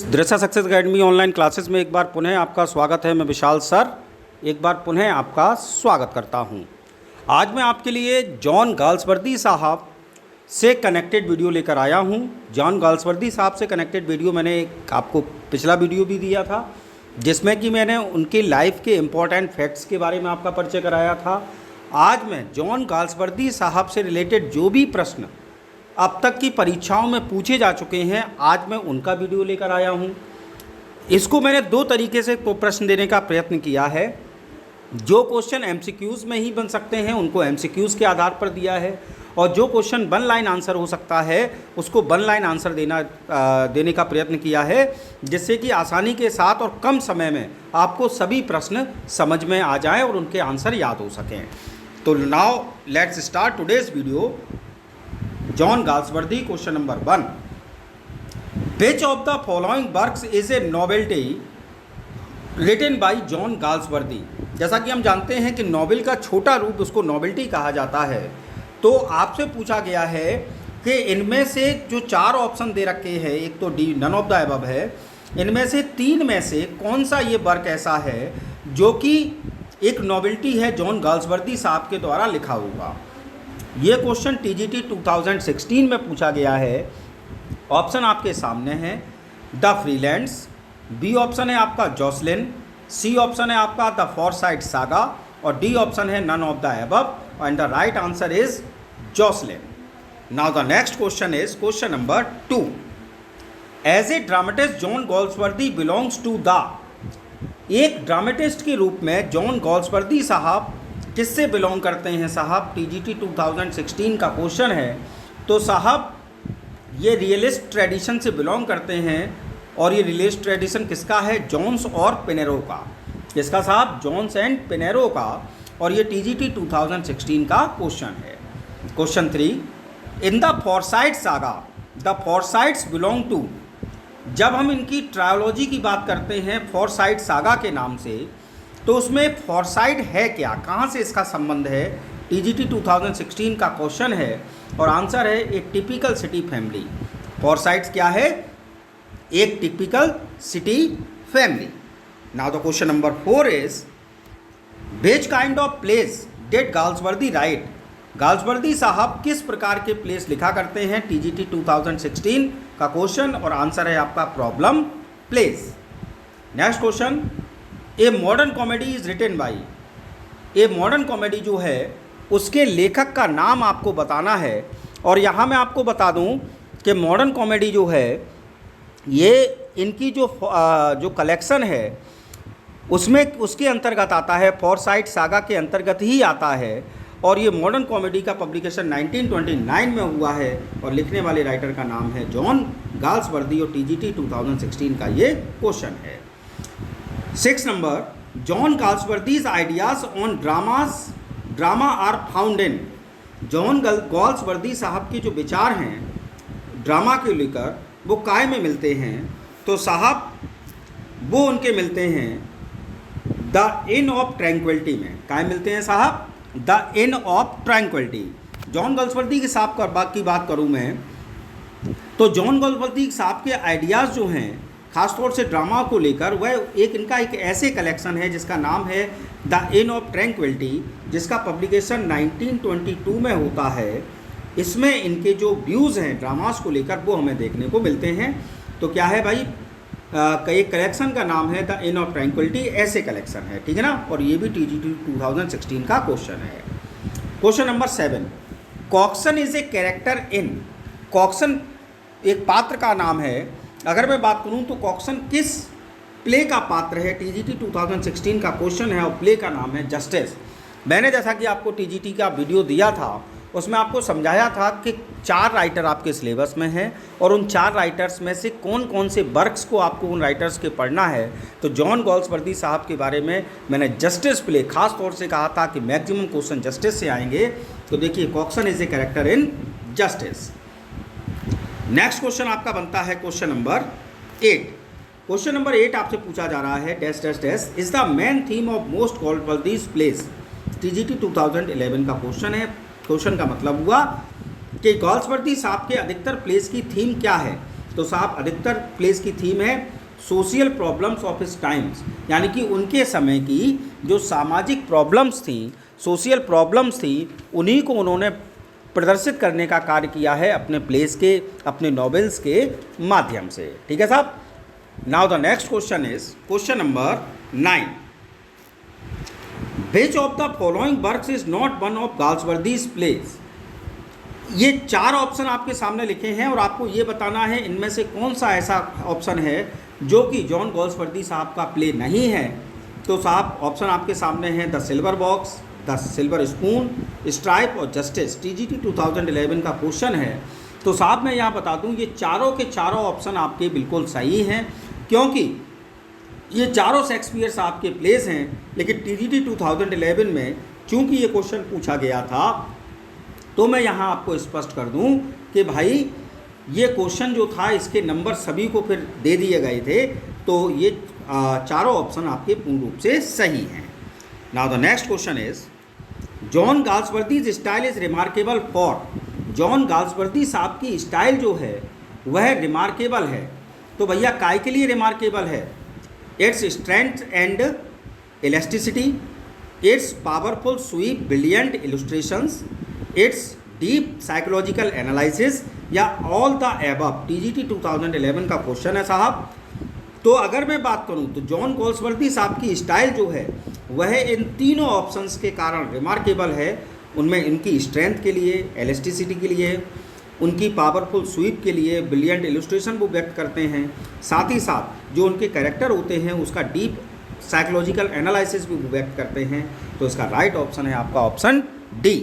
दृश्य success academy online classes में एक बार पुनः आपका स्वागत है। मैं विशाल सर एक बार पुनः आपका स्वागत करता हूं। आज मैं आपके लिए जॉन गाल्सवर्दी साहब से कनेक्टेड वीडियो लेकर आया हूं। जॉन गाल्सवर्दी साहब से कनेक्टेड वीडियो मैंने आपको पिछला वीडियो भी दिया था, जिसमें कि मैंने उनकी लाइफ के इम्पोर्टेंट फैक्ट्स के बारे में आपका परिचय कराया था। आज मैं जॉन गाल्सवर्दी साहब से रिलेटेड जो भी प्रश्न अब तक की परीक्षाओं में पूछे जा चुके हैं, आज मैं उनका वीडियो लेकर आया हूं। इसको मैंने दो तरीके से प्रश्न देने का प्रयत्न किया है। जो क्वेश्चन एमसीक्यूज़ में ही बन सकते हैं उनको एमसीक्यूज़ के आधार पर दिया है, और जो क्वेश्चन वन लाइन आंसर हो सकता है उसको वन लाइन आंसर देने का प्रयत्न किया है, जिससे कि आसानी के साथ और कम समय में आपको सभी प्रश्न समझ में आ जाएं और उनके आंसर याद हो सकें। तो now let's start today's video. John Galsworthy, question number 1, which of the following works is a novelty written by John Galsworthy. जैसा कि हम जानते हैं कि नॉवेल का छोटा रूप उसको नॉवेल्टी कहा जाता है। तो आपसे पूछा गया है कि इनमें से जो चार ऑप्शन दे रखे हैं, एक तो D none of the above है, इनमें से तीन में से कौन सा ये वर्क ऐसा है जो कि एक नॉवेल्टी है जॉन गाल्सवर्दी साहब के द्वारा लिखा होगा। ये क्वेश्चन टीजीटी 2016 में पूछा गया है। ऑप्शन आपके सामने है द फ्रीलैंड्स, बी ऑप्शन है आपका जॉसलिन, सी ऑप्शन है आपका द फॉरसाइट सागा, और डी ऑप्शन है none of the above, and the right answer is Jocelyn. Now the next question is question number 2, as a dramatist John Galsworthy belongs to the. एक dramatist के रूप में John Galsworthy साहब किससे belong करते हैं साहब? टीजीटी 2016 का क्वेश्चन है। तो साहब ये रियलिस्ट ट्रेडिशन से बिलोंग करते हैं, और ये रियलिस्ट ट्रेडिशन किसका है? जॉन्स और पिनेरो का। किसका साहब? जॉन्स एंड पिनेरो का। और ये टीजीटी 2016 का क्वेश्चन है। Question 3, in the Forsyte Saga the Forsytes belong to. जब हम इनकी ट्रायोलॉजी की बात करते हैं फॉरसाइट सागा के नाम से, तो उसमें फॉरसाइट है क्या, कहाँ से इसका संबंध है? टीजीटी 2016 का क्वेश्चन है, और आंसर है एक टिपिकल सिटी फैमिली। फॉरसाइट्स क्या है? एक typical city family. Now the question number 4 is which kind of place did Galsworthy right. Galsworthy साहब किस प्रकार के प्लेस लिखा करते हैं? टीजीटी 2016 का क्वेश्चन, और आंसर है आपका problem plays. Next question, a modern comedy is written by. A modern comedy जो है उसके लेखक का नाम आपको बताना है। और यहाँ मैं आपको बता दूँ कि मॉडर्न कॉमेडी जो है ये इनकी जो कलेक्शन है उसमें उसके अंतर्गत आता है, फॉरसाइट सागा के अंतर्गत ही आता है। और ये मॉडर्न कॉमेडी का पब्लिकेशन 1929 में हुआ है, और लिखने वाले राइटर का नाम है जॉन गाल्सवर्दी, और टीजीटी 2016 का ये क्वेश्चन है। 6 number, John Galsworthy's ideas on drama are found in. John Galsworthy साहब के जो विचार हैं ड्रामा के लेकर वो काय में मिलते हैं? तो साहब वो उनके मिलते हैं द इन ऑफ ट्रैंक्विलिटी में। काय मिलते हैं साहब? The in of tranquillity. John Galsworthy के साहब की बात करूँ मैं, तो जॉन गाल्सवर्दी साहब के आइडियाज़ जो हैं खासतौर से ड्रामा को लेकर, वह इनका एक ऐसे कलेक्शन है जिसका नाम है द इन ऑफ ट्रैंक्विलिटी, जिसका पब्लिकेशन 1922 में होता है। इसमें इनके जो व्यूज़ हैं ड्रामास को लेकर वो हमें देखने को मिलते हैं। तो क्या है भाई? एक कलेक्शन का नाम है द इन ऑफ ट्रैंक्विलिटी, ऐसे कलेक्शन है, ठीक है ना। और ये भी टीजीटी 2016 का क्वेश्चन है। Question number 7, Coxon is a character in. Coxon एक पात्र का नाम है। अगर मैं बात करूं तो कॉक्सन किस प्ले का पात्र है? टीजीटी 2016 का क्वेश्चन है, और प्ले का नाम है जस्टिस। मैंने जैसा कि आपको टीजीटी का वीडियो दिया था उसमें आपको समझाया था कि 4 राइटर आपके सिलेबस में हैं, और उन 4 राइटर्स में से कौन कौन से वर्क्स को आपको उन राइटर्स के पढ़ना है। तो जॉन गाल्सवर्दी साहब के बारे में मैंने जस्टिस प्ले खास तौर से कहा था कि मैक्सिमम क्वेश्चन जस्टिस से आएंगे। तो देखिए, Coxon is a character in justice. Next question आपका बनता है क्वेश्चन नंबर 8। क्वेश्चन नंबर 8 आपसे पूछा जा रहा है dash dash dash is the main theme of most Galsworthy's plays. TGT 2011 का क्वेश्चन है। क्वेश्चन का मतलब हुआ कि गाल्सवर्दी साहब के अधिकतर प्लेस की थीम क्या है। तो साहब अधिकतर प्लेस की थीम है social problems of his times, यानी कि उनके समय की जो सामाजिक प्रॉब्लम्स थी, सोशल प्रॉब्लम्स थी, उन्हीं को उन्होंने प्रदर्शित करने का कार्य किया है अपने प्लेस के, अपने नॉवेल्स के माध्यम से। ठीक है साहब। Now the next question is question number 9। Which of the following works is not one of Galsworthy's plays. ये 4 ऑप्शन आपके सामने लिखे हैं और आपको ये बताना है इनमें से कौन सा ऐसा ऑप्शन है जो कि जॉन गाल्सवर्दी साहब का प्ले नहीं है। तो साहब ऑप्शन आपके सामने हैं the Silver box, the silver spoon, stripe और जस्टिस। TGT 2011 का क्वेश्चन है। तो साहब मैं यहाँ बता दूँ ये चारों के चारों ऑप्शन आपके बिल्कुल सही हैं, क्योंकि ये चारों शेक्सपियर साहब के प्लेस हैं। लेकिन TGT 2011 में चूँकि ये क्वेश्चन पूछा गया था, तो मैं यहाँ आपको स्पष्ट कर दूँ कि भाई ये क्वेश्चन जो था इसके नंबर सभी को फिर दे दिए गए थे, तो ये चारों ऑप्शन आपके पूर्ण रूप से सही हैं। Now the next question is John Galsworthy's style is remarkable for. John Galsworthy साहब की स्टाइल जो है वह रिमार्केबल है। तो भैया काय के लिए रिमार्केबल है? Its strength and elasticity, its powerful sweep, brilliant illustrations, its deep psychological analysis, या ऑल द एबव। TGT 2011 का क्वेश्चन है साहब। तो अगर मैं बात करूं तो जॉन गाल्सवर्दी साहब की स्टाइल जो है वह इन तीनों ऑप्शंस के कारण रिमार्केबल है। उनमें इनकी स्ट्रेंथ के लिए, एलास्टिसिटी के लिए, उनकी पावरफुल स्वीप के लिए, ब्रिलियंट इलस्ट्रेशन वो व्यक्त करते हैं, साथ ही साथ जो उनके कैरेक्टर होते हैं उसका डीप साइकोलॉजिकल एनालिसिस भी वो व्यक्त करते हैं। तो इसका राइट ऑप्शन है आपका option D.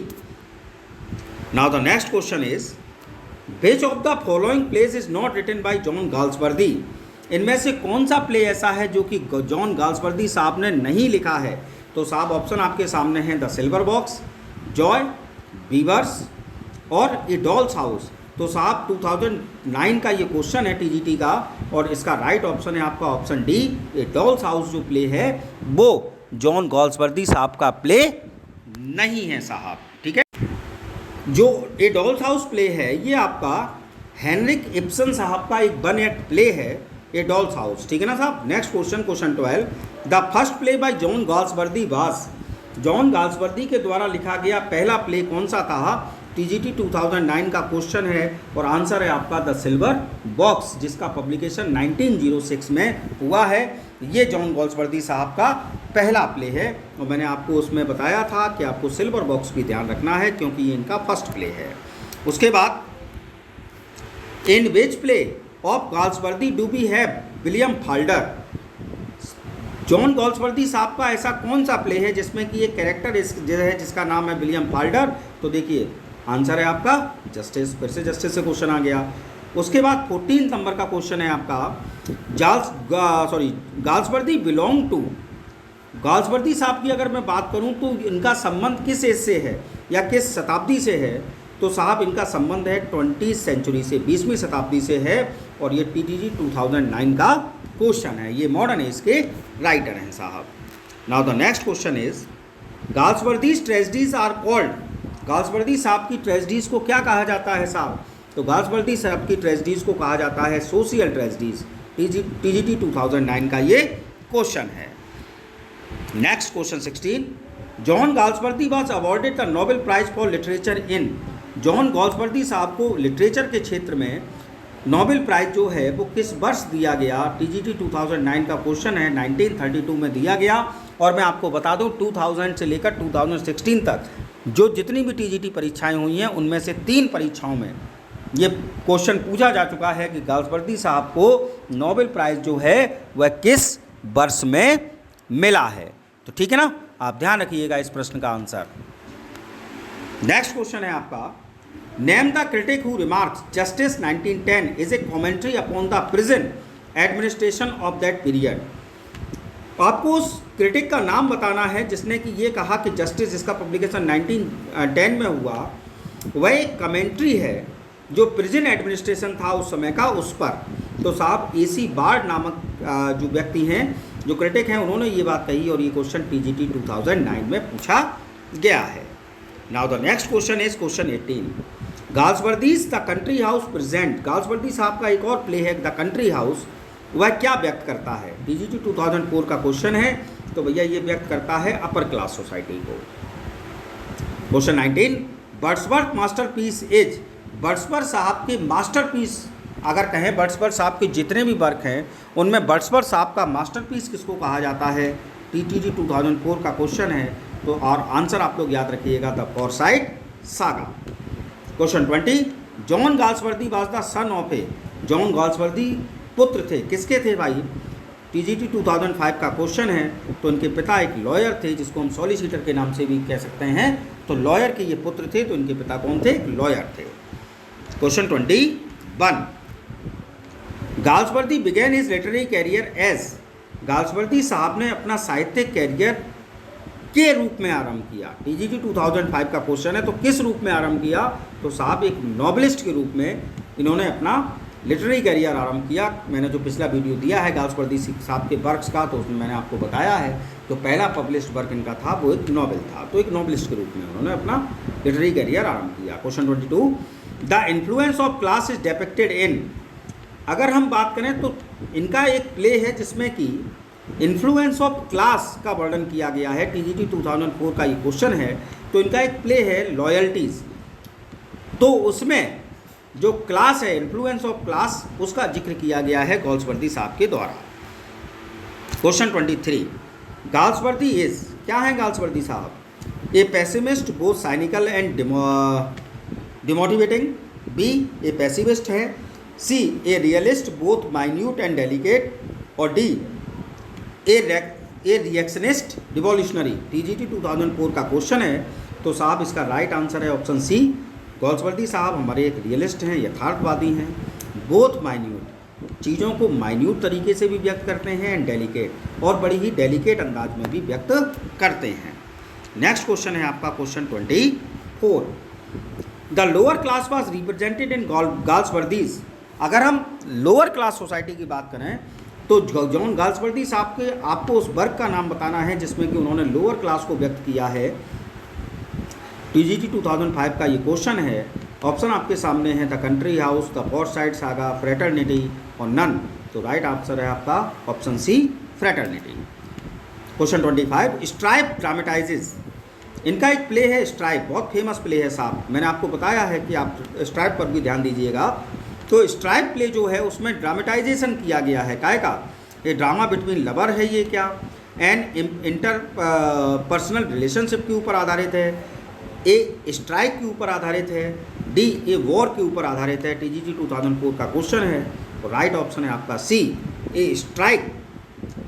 Now the next question is which of the following plays is not written by John Galsworthy. इनमें से कौन सा प्ले ऐसा है जो कि जॉन गाल्सवर्दी साहब ने नहीं लिखा है? तो साहब ऑप्शन आपके सामने हैं the Silver box, Joy, beavers और ए डॉल्स हाउस। तो साहब 2009 का ये क्वेश्चन है TGT का, और इसका राइट ऑप्शन है आपका ऑप्शन डी। ए डॉल्स हाउस जो प्ले है वो जॉन गाल्सवर्दी साहब का प्ले नहीं है साहब। ठीक है। जो ए डॉल्स हाउस प्ले है ये आपका हेनरिक इब्सन साहब का एक वन एक्ट प्ले है, ए डॉल्स हाउस। ठीक है ना साहब। Next question, question 12। The first play by John Galsworthy was. John Galsworthy के द्वारा लिखा गया पहला प्ले कौन सा था? TGT 2009 का क्वेश्चन है और आंसर है आपका द सिल्वर बॉक्स, जिसका पब्लिकेशन 1906 में हुआ है। ये जॉन गाल्सवर्दी साहब का पहला प्ले है और मैंने आपको उसमें बताया था कि आपको सिल्वर बॉक्स भी ध्यान रखना है क्योंकि ये इनका फर्स्ट प्ले है। उसके बाद in which play of Galsworthy do we have William Falder. John Galsworthy साहब का ऐसा कौन सा प्ले है जिसमें कि एक कैरेक्टर है जिसका नाम है विलियम फाल्डर? तो देखिए आंसर है आपका जस्टिस। फिर से जस्टिस से क्वेश्चन आ गया। उसके बाद 14 नंबर का क्वेश्चन है आपका गाल्सवर्दी बिलोंग टू। गाल्सवर्दी साहब की अगर मैं बात करूं तो इनका संबंध किस एज से है या किस शताब्दी से है? तो साहब इनका संबंध है 20वीं सेंचुरी से, 20वीं शताब्दी से है और ये TGT 2009 का क्वेश्चन है। ये मॉडर्न एज के राइटर हैं साहब। Now the next question is Galsworthy's tragedies are called. Galsworthy साहब की ट्रेजेडीज को क्या कहा जाता है साहब? तो गाल्सवर्दी साहब की ट्रेजेडीज को कहा जाता है सोशल ट्रेजेडीज। TGT 2009 का ये क्वेश्चन है। Next question 16। John Galsworthy was awarded the Nobel Prize for literature in. John Galsworthy साहब को लिटरेचर के क्षेत्र में नोबेल प्राइज जो है वो किस वर्ष दिया गया? TGT 2009 का क्वेश्चन है, 1932 में दिया गया। और मैं आपको बता दूं 2000 से लेकर 2016 तक जो जितनी भी TGT परीक्षाएं हुई हैं उनमें से 3 परीक्षाओं में ये क्वेश्चन पूछा जा चुका है कि गाल्सवर्दी साहब को नोबेल प्राइज़ जो है वह किस वर्ष में मिला है। तो ठीक है ना, आप ध्यान रखिएगा इस प्रश्न का आंसर। नेक्स्ट क्वेश्चन है आपका name the critic who remarks justice 1910 is a commentary upon the prison administration of that period. आपको उस क्रिटिक का नाम बताना है जिसने कि ये कहा कि जस्टिस, जिसका पब्लिकेशन 1910 में हुआ, वह एक कमेंट्री है जो प्रिजन एडमिनिस्ट्रेशन था उस समय का उस पर। तो साहब AC बार्ड नामक जो व्यक्ति हैं, जो क्रिटिक हैं, उन्होंने ये बात कही और ये क्वेश्चन TGT 2009 में पूछा गया है। Now the next question is question 18। Galsworthy's the Country House present, Galsworthy साहब का एक और प्ले है द कंट्री हाउस, वह क्या व्यक्त करता है? टीजीटी 2004 का क्वेश्चन है, तो भैया ये व्यक्त करता है अपर क्लास सोसाइटी को। Question 19, Wordsworth masterpiece is, Wordsworth साहब के मास्टरपीस अगर कहें, वर्ड्सवर्थ साहब के जितने भी वर्क हैं उनमें वर्ड्सवर्थ साहब का मास्टरपीस किसको कहा जाता है? टीटीटी 2004 का क्वेश्चन है, तो और आंसर आप लोग याद रखिएगा the Forsyte saga. Question 20, John Galsworthy was the son of A, John Galsworthy पुत्र थे, किसके थे भाई? टीजीटी 2005 का क्वेश्चन है, तो इनके पिता एक लॉयर थे जिसको हम सॉलिसिटर के नाम से भी कह सकते हैं, तो लॉयर के ये पुत्र थे, तो इनके पिता कौन थे? एक लॉयर थे। Question 21, Galsworthy began his literary career as, Galsworthy साहब ने अपना साहित्यिक कैरियर के रूप में आरंभ किया। टीजीटी 2005 का क्वेश्चन है, तो किस रूप में आरंभ किया? तो साहब एक नॉवेलिस्ट के रूप में इन्होंने अपना लिटरेरी कैरियर आरंभ किया। मैंने जो पिछला वीडियो दिया है गाल्सवर्दी साहब के वर्क्स का, तो उसमें मैंने आपको बताया है, तो पहला पब्लिश्ड वर्क इनका था वो एक नॉवेल था, तो एक नॉवेलिस्ट के रूप में उन्होंने अपना लिटरेरी कैरियर आरंभ किया। Question 22, the influence of class is depicted in, अगर हम बात करें तो इनका एक प्ले है जिसमें कि इन्फ्लुएंस ऑफ क्लास का वर्णन किया गया है। टीजीटी 2004 का ये क्वेश्चन है, तो इनका एक प्ले है लॉयल्टीज, तो उसमें जो क्लास है, इन्फ्लुएंस ऑफ क्लास, उसका जिक्र किया गया है गाल्सवर्दी साहब के द्वारा। क्वेश्चन 23, गाल्सवर्दी इज, क्या है गाल्सवर्दी साहब? A pessimist both cynical and demotivating, B a pessimist है, C a realist both minute and delicate, और D a reactionist devolutionary. TGT 2004 का क्वेश्चन है, तो साहब इसका राइट आंसर है ऑप्शन सी। गाल्सवर्दी साहब हमारे एक रियलिस्ट हैं, यथार्थवादी हैं, बोथ माइन्यूट, चीज़ों को माइन्यूट तरीके से भी व्यक्त करते हैं, एंड डेलिकेट, और बड़ी ही डेलिकेट अंदाज में भी व्यक्त करते हैं। नेक्स्ट क्वेश्चन है आपका question 24, the lower class was represented in Galsworthy's, अगर हम लोअर क्लास सोसाइटी की बात करें तो जॉन गाल्सवर्दी साहब के आपको उस वर्ग का नाम बताना है जिसमें कि उन्होंने लोअर क्लास को व्यक्त किया है। टीजीटी 2005 का ये क्वेश्चन है, ऑप्शन आपके सामने है the Country House, the Forsyte Saga, Fraternity और नन, तो राइट आंसर है आपका option C, Fraternity. Question 25, Strife dramatises, इनका एक प्ले है स्ट्राइप, बहुत फेमस प्ले है साहब, मैंने आपको बताया है कि आप स्ट्राइप पर भी ध्यान दीजिएगा। तो स्ट्राइप प्ले जो है उसमें ड्रामेटाइजेशन किया गया है, काय का? ये ड्रामा बिटवीन लवर है, ये क्या? एंड इंटर पर्सनल रिलेशनशिप के ऊपर आधारित है, ए स्ट्राइक के ऊपर आधारित है, डी ए वॉर के ऊपर आधारित है। टीजीटी 2004 का क्वेश्चन है, तो राइट ऑप्शन है आपका सी, ए स्ट्राइक,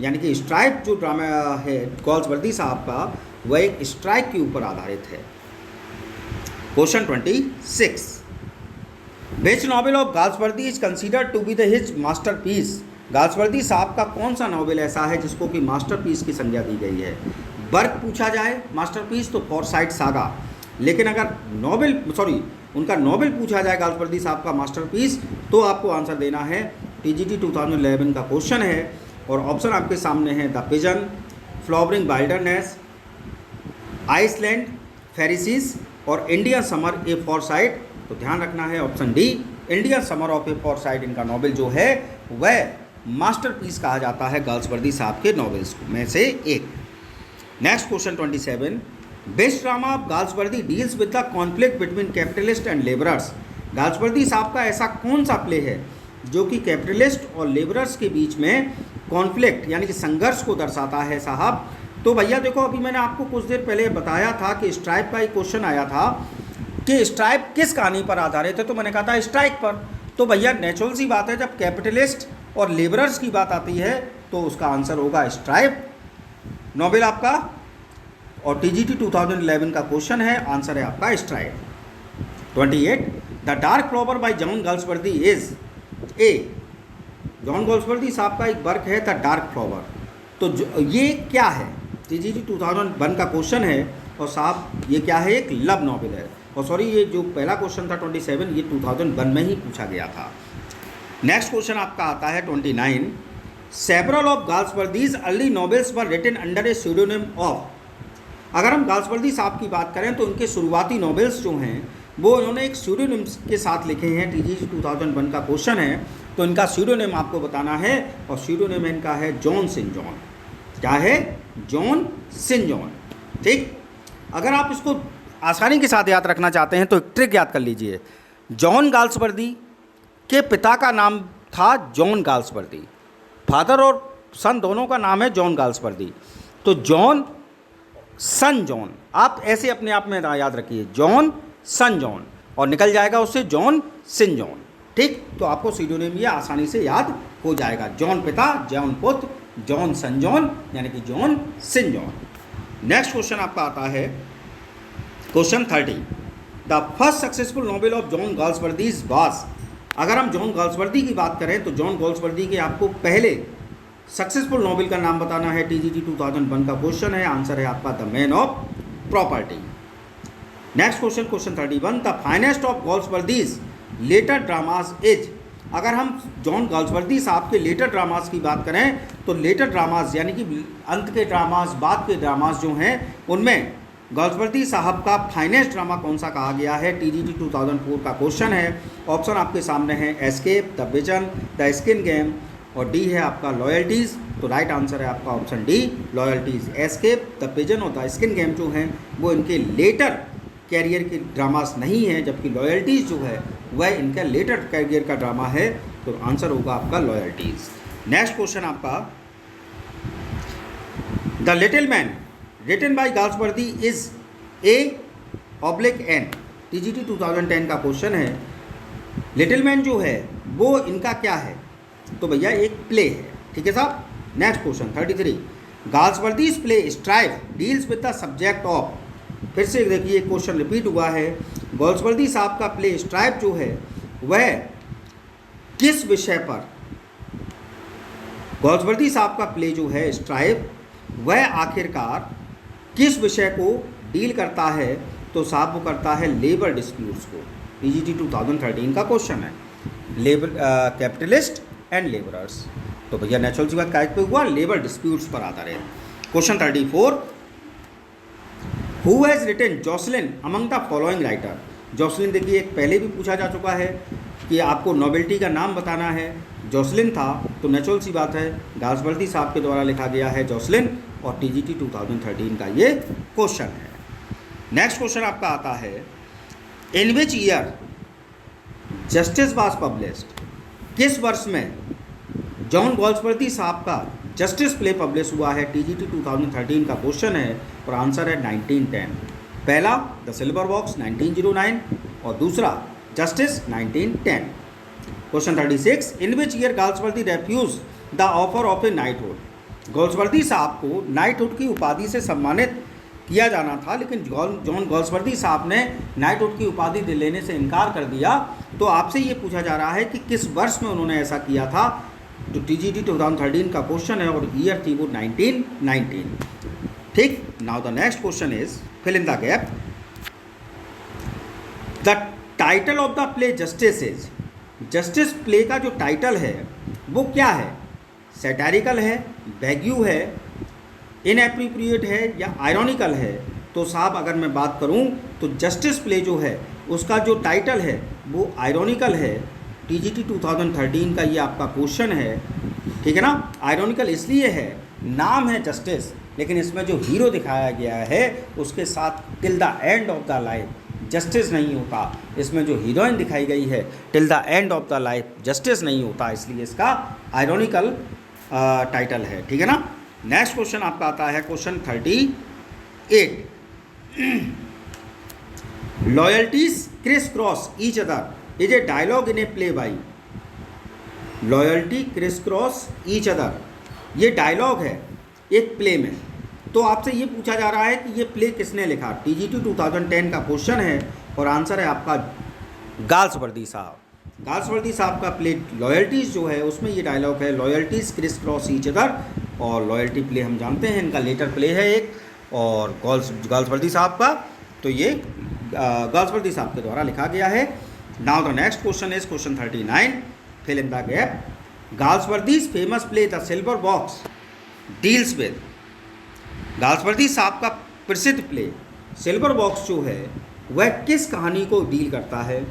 यानी कि स्ट्राइक जो ड्रामा है गाल्सवर्दी साहब का, वह एक स्ट्राइक के ऊपर आधारित है। Question 26, which novel of Galsworthy is considered to be the his masterpiece, Galsworthy साहब का कौन सा नॉवेल ऐसा है जिसको कि मास्टरपीस की संज्ञा दी गई है? वर्क पूछा जाए मास्टरपीस तो फॉरसाइट सागा, लेकिन अगर उनका नॉवेल पूछा जाए गाल्सवर्दी साहब का मास्टरपीस, तो आपको आंसर देना है टीजीटी 2011 का क्वेश्चन है, और ऑप्शन आपके सामने है the Pigeon, Flowering Wilderness, Iceland, Pharisees और इंडियन समर ए फॉरसाइट। तो ध्यान रखना है option D, Indian Summer of a Forsyte इनका नॉवेल जो है वह मास्टरपीस कहा जाता है गाल्सवर्दी साहब के नॉवेल्स में से एक। Next question 27, best drama of Galsworthy deals with the conflict between capitalist and labourers, Galsworthy साहब का ऐसा कौन सा प्ले है जो कि कैपिटलिस्ट और लेबरर्स के बीच में कॉन्फ्लिक्ट यानी कि संघर्ष को दर्शाता है साहब? तो भैया देखो, अभी मैंने आपको कुछ देर पहले बताया था कि स्ट्राइप का एक क्वेश्चन आया था कि स्ट्राइप किस कहानी पर आधारित है, तो मैंने कहा था स्ट्राइक पर। तो भैया नेचुरल सी बात है, जब कैपिटलिस्ट और लेबरर्स की बात आती है तो उसका आंसर होगा स्ट्राइप नॉवेल आपका, और टीजीटी 2011 का क्वेश्चन है, आंसर है आपका stripe. 28, the dark flower bye John Galsworthy is a, John Galsworthy साहब का एक वर्क है द डार्क फ्लावर, तो ये क्या है? टीजीटी 2001 का क्वेश्चन है, और साहब ये क्या है? एक लव नॉवेल है, और सॉरी ये जो पहला क्वेश्चन था 27 ये 2001 में ही पूछा गया था। नेक्स्ट क्वेश्चन आपका आता है 29, several of Galsworthy's early novels were written under a pseudonym of, अगर हम गाल्सवर्दी साहब की बात करें तो उनके शुरुआती नॉवेल्स जो हैं वो इन्होंने एक स्यूडोनिम के साथ लिखे हैं। TGT 2001 का क्वेश्चन है, तो इनका स्यूडोनिम आपको बताना है, और स्यूडोनिम इनका है जॉन सेंट जॉन। क्या है? John Saint John. ठीक, अगर आप इसको आसानी के साथ याद रखना चाहते हैं तो एक ट्रिक याद कर लीजिए। जॉन गाल्सवर्दी के पिता का नाम था जॉन गाल्सवर्दी, फादर और सन दोनों का नाम है जॉन गाल्सवर्दी, तो जॉन सन जॉन, आप ऐसे अपने आप में याद रखिए, जॉन सन जॉन, और निकल जाएगा उससे जॉन सेंट जॉन। ठीक, तो आपको सीडोनिम ये आसानी से याद हो जाएगा। जॉन पिता, जॉन पुत्र, जॉन सन जॉन, यानी कि John Saint John. Next question आपका आता है question 30। The first successful novel of John Galsworthy was. अगर हम जॉन गाल्सवर्दी की बात करें तो जॉन गाल्सवर्दी के आपको पहले सक्सेसफुल नॉवेल का नाम बताना है। TGT 2001 का क्वेश्चन है, आंसर है आपका the Man of Property. Next question, question 31। The finest of Galsworthy's later dramas is. अगर हम जॉन गाल्सवर्दी साहब के लेटर ड्रामाज की बात करें तो लेटर ड्रामाज यानी कि अंत के ड्रामाज, बाद के ड्रामाज जो हैं, उनमें गाल्सवर्दी साहब का फाइनेस्ट ड्रामा कौन सा कहा गया है? TGT 2004 का क्वेश्चन है। ऑप्शन आपके सामने है escape, the vision, the skin game, और डी है आपका लॉयल्टीज़। तो राइट आंसर है आपका option D, loyalties. Escape, the vision और द स्किन गेम जो हैं वो इनके लेटर कैरियर के ड्रामास नहीं है, जबकि लॉयल्टीज़ जो है वह इनका लेटर कैरियर का ड्रामा है, तो आंसर होगा आपका लॉयल्टीज़। नेक्स्ट क्वेश्चन आपका, the little man written by Galsworthy is A/N। TGT 2010 का क्वेश्चन है। लिटिल मैन जो है वो इनका क्या है? तो भैया एक प्ले है। ठीक है साहब। Next question 33। Galsworthy's play Strife deals with the subject of. फिर से देखिए क्वेश्चन रिपीट हुआ है। गाल्सवर्दी साहब का प्ले स्ट्राइव जो है वह किस विषय पर, गाल्सवर्दी साहब का प्ले जो है स्ट्राइव वह आखिरकार किस विषय को डील करता है? तो साहब वो करता है लेबर डिस्प्यूट्स को। TGT 2013 का क्वेश्चन है, लेबर कैपिटलिस्ट एंड लेबरर्स। तो भैया नेचुरल सी बात काहे पे हुआ? लेबर डिस्प्यूट्स पर आधारित। Question 34। Who has written Jocelyn among the following writer. Jocelyn देखिए एक पहले भी पूछा जा चुका है कि आपको नोवेल्टी का नाम बताना है। जॉसलिन था, तो नेचुरल सी बात है गाल्सवर्दी साहब के द्वारा लिखा गया है जॉसलिन, और TGT 2013 का ये क्वेश्चन है। नेक्स्ट क्वेश्चन आपका आता है, in which year Justice was published. किस वर्ष में जॉन गाल्सवर्दी साहब का जस्टिस प्ले पब्लिश हुआ है? TGT 2013 का क्वेश्चन है, और आंसर है 1910। पहला द सिल्वर बॉक्स 1909 और दूसरा justice 1910। Question 36। In which year Galsworthy refuge the offer of A knighthood. Galsworthy साहब को नाइटहुड की उपाधि से सम्मानित किया जाना था, लेकिन जॉन गाल्सवर्दी साहब ने नाइटहुड की उपाधि लेने से इनकार कर दिया। तो आपसे ये पूछा जा रहा है कि किस वर्ष में उन्होंने ऐसा किया था? तो TGT 2013 का क्वेश्चन है, और ईयर थी वो 1919। ठीक, now the next question is fill in the gap. The title of the play Justice is. Justice play का जो टाइटल है वो क्या है? सैटारिकल है, वैग्यू है, इनएप्रोप्रिएट है, या आयरॉनिकल है? तो साहब अगर मैं बात करूं तो जस्टिस प्ले जो है उसका जो टाइटल है वो आयरॉनिकल है। TGT 2013 का ये आपका क्वेश्चन है। ठीक है ना। आयरॉनिकल इसलिए है, नाम है जस्टिस, लेकिन इसमें जो हीरो दिखाया गया है उसके साथ till the end of the life justice नहीं होता। इसमें जो हीरोइन दिखाई गई है till the end of the life justice नहीं होता, इसलिए इसका आयरॉनिकल टाइटल है। ठीक है ना। नेक्स्ट क्वेश्चन आपका आता है question 38। Loyalties criss cross each other is a dialogue in a play by. Loyalty criss cross each other, ये डायलॉग है एक प्ले में। तो आपसे ये पूछा जा रहा है कि ये प्ले किसने लिखा? TGT 2010 का क्वेश्चन है, और आंसर है आपका गाल्सवर्दी साहब। गाल्सवर्दी साहब का प्ले लॉयल्टीज़ जो है उसमें ये डायलॉग है, loyalties Chris cross each other. और लॉयल्टी प्ले हम जानते हैं इनका लेटर प्ले है एक, और गाल्सवर्दी साहब का, तो ये गाल्सवर्दी साहब के द्वारा लिखा गया है। Now the next question is question 39, fill in the gap. Galsworthy's famous play the Silver Box deals with. Galsworthy साहब का प्रसिद्ध प्ले सिल्वर बॉक्स जो है वह किस कहानी को डील करता है?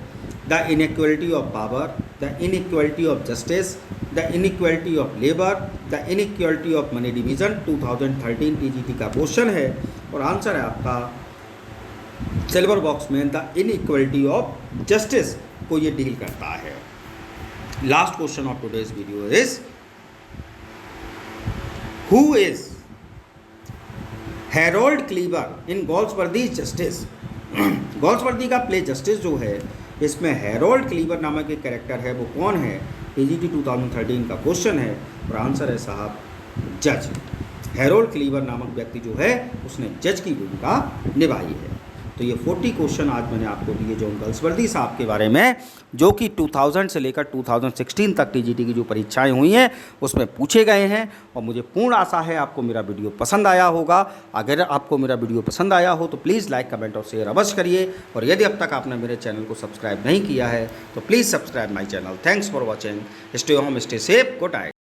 The inequality of power, the inequality of justice, the inequality of labour, the inequality of money division 2013 TGT का क्वेश्चन है और आंसर है आपका सिल्वर बॉक्स में द इनइक्वलिटी ऑफ जस्टिस को ये डील करता है। Last question of today's video is who is Harold Cleaver in Galsworthy Justice? Galsworthy का प्ले जस्टिस जो है इसमें हैरोल्ड क्लीवर नामक एक कैरेक्टर है, वो कौन है? टीजीटी 2013 का क्वेश्चन है और आंसर है साहब जज। हैरोल्ड क्लीवर नामक व्यक्ति जो है उसने जज की भूमिका निभाई है। तो ये 40 क्वेश्चन आज मैंने आपको दिए जॉन गाल्सवर्दी साहब के बारे में, जो कि 2000 से लेकर 2016 तक टीजीटी की जो परीक्षाएं हुई हैं उसमें पूछे गए हैं। और मुझे पूर्ण आशा है आपको मेरा वीडियो पसंद आया होगा। अगर आपको मेरा वीडियो पसंद आया हो तो प्लीज़ लाइक, कमेंट और शेयर अवश्य करिए। और यदि अब तक आपने मेरे चैनल को सब्सक्राइब नहीं किया है तो please subscribe my channel. Thanks for watching. Stay home, stay safe, good night.